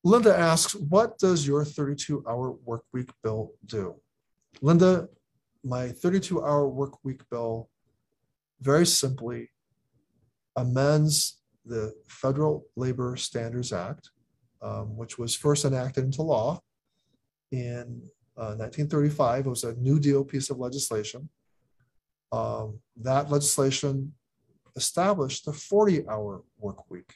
Linda asks, what does your 32-hour work week bill do? Linda, my 32-hour work week bill very simply amends the Federal Labor Standards Act, which was first enacted into law in 1935. It was a New Deal piece of legislation. That legislation established the 40-hour work week.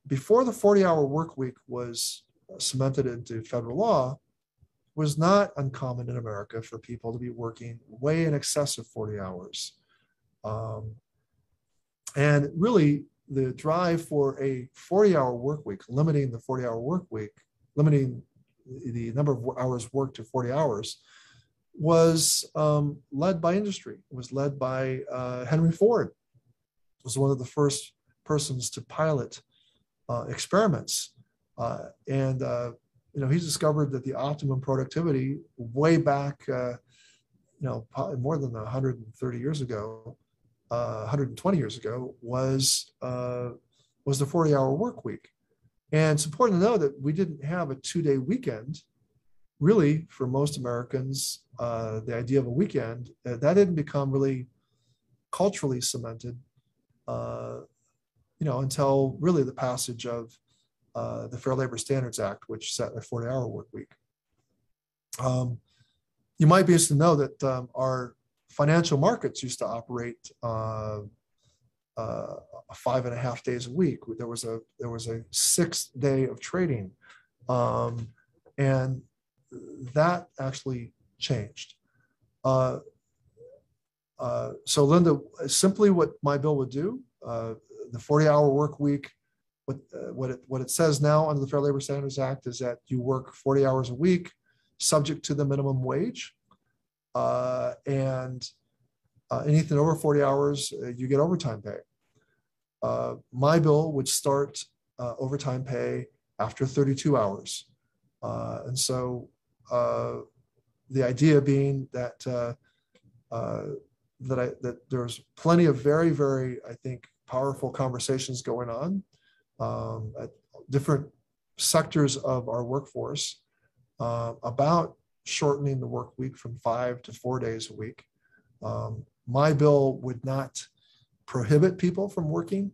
Before the 40-hour work week was cemented into federal law, it was not uncommon in America for people to be working way in excess of 40 hours. And really, the drive for a 40-hour work week, limiting the 40-hour work week, limiting the number of hours worked to 40 hours, was led by industry. It was led by Henry Ford. It was one of the first persons to pilot experiments. He discovered that the optimum productivity way back, probably more than 130 years ago, 120 years ago, was the 40-hour work week. And it's important to know that we didn't have a 2-day weekend. Really, for most Americans, the idea of a weekend, that didn't become really culturally cemented, until really the passage of the Fair Labor Standards Act, which set a 40-hour work week. You might be interested to know that our financial markets used to operate 5.5 days a week. There was a 6th day of trading, and that actually changed. So Linda, simply what my bill would do, the 40-hour work week, what it says now under the Fair Labor Standards Act is that you work 40 hours a week, subject to the minimum wage, and anything over 40 hours, you get overtime pay. My bill would start overtime pay after 32 hours. And so the idea being that that there's plenty of very, very, I think, powerful conversations going on at different sectors of our workforce about shortening the work week from 5 to 4 days a week. My bill would not prohibit people from working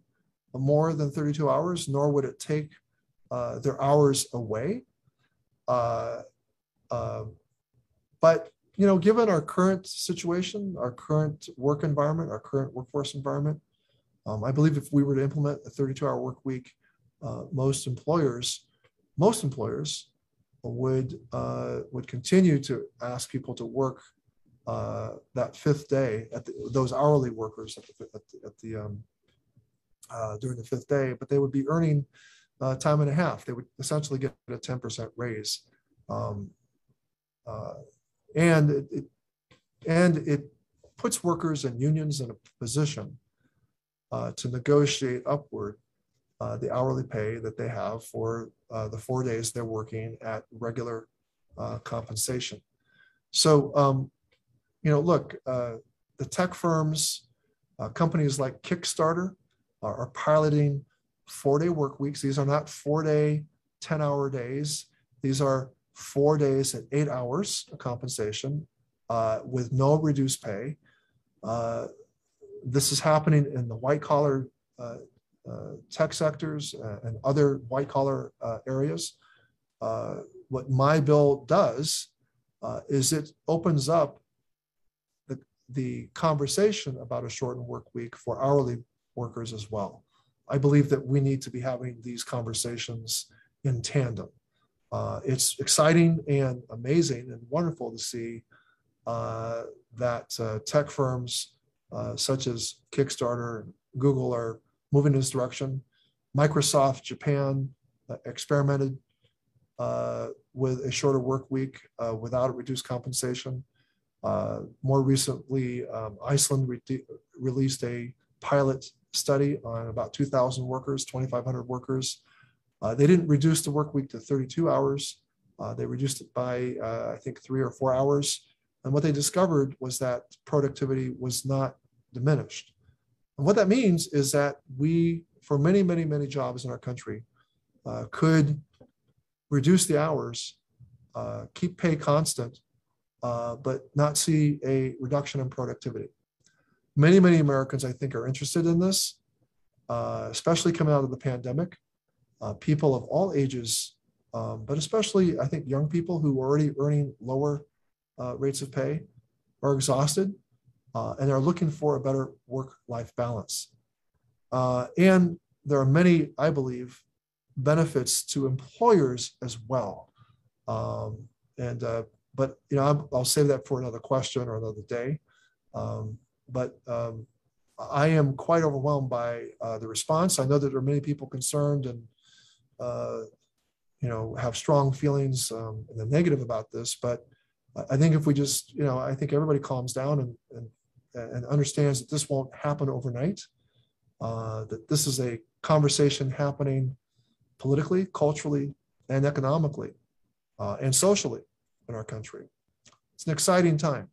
more than 32 hours, nor would it take their hours away. But given our current situation, our current work environment, our current workforce environment, I believe if we were to implement a 32-hour work week, most employers would continue to ask people to work that 5th day those hourly workers during the 5th day, but they would be earning time and a half. They would essentially get a 10% raise, and it puts workers and unions in a position to negotiate upward the hourly pay that they have for the 4 days they're working at regular compensation. So, look, the tech firms, companies like Kickstarter are piloting 4-day work weeks. These are not 4-day, 10-hour days. These are 4 days at 8 hours of compensation with no reduced pay. This is happening in the white-collar tech sectors and other white-collar areas. What my bill does is it opens up the conversation about a shortened work week for hourly workers as well. I believe that we need to be having these conversations in tandem. It's exciting and amazing and wonderful to see that tech firms such as Kickstarter and Google are moving in this direction. Microsoft Japan experimented with a shorter work week without a reduced compensation. More recently, Iceland released a pilot study on about 2,000 workers, 2,500 workers. They didn't reduce the work week to 32 hours. They reduced it by, I think, 3 or 4 hours. And what they discovered was that productivity was not diminished. And what that means is that we, for many, many, many jobs in our country, could reduce the hours, keep pay constant, but not see a reduction in productivity. Many Americans, I think, are interested in this, especially coming out of the pandemic. People of all ages, but especially, I think, young people who are already earning lower rates of pay are exhausted and are looking for a better work-life balance. And there are many, I believe, benefits to employers as well. But I'll save that for another question or another day. But I am quite overwhelmed by the response. I know that there are many people concerned and have strong feelings in the negative about this. But I think if we just, I think everybody calms down and understands that this won't happen overnight. That this is a conversation happening politically, culturally, and economically, and socially in our country. It's an exciting time.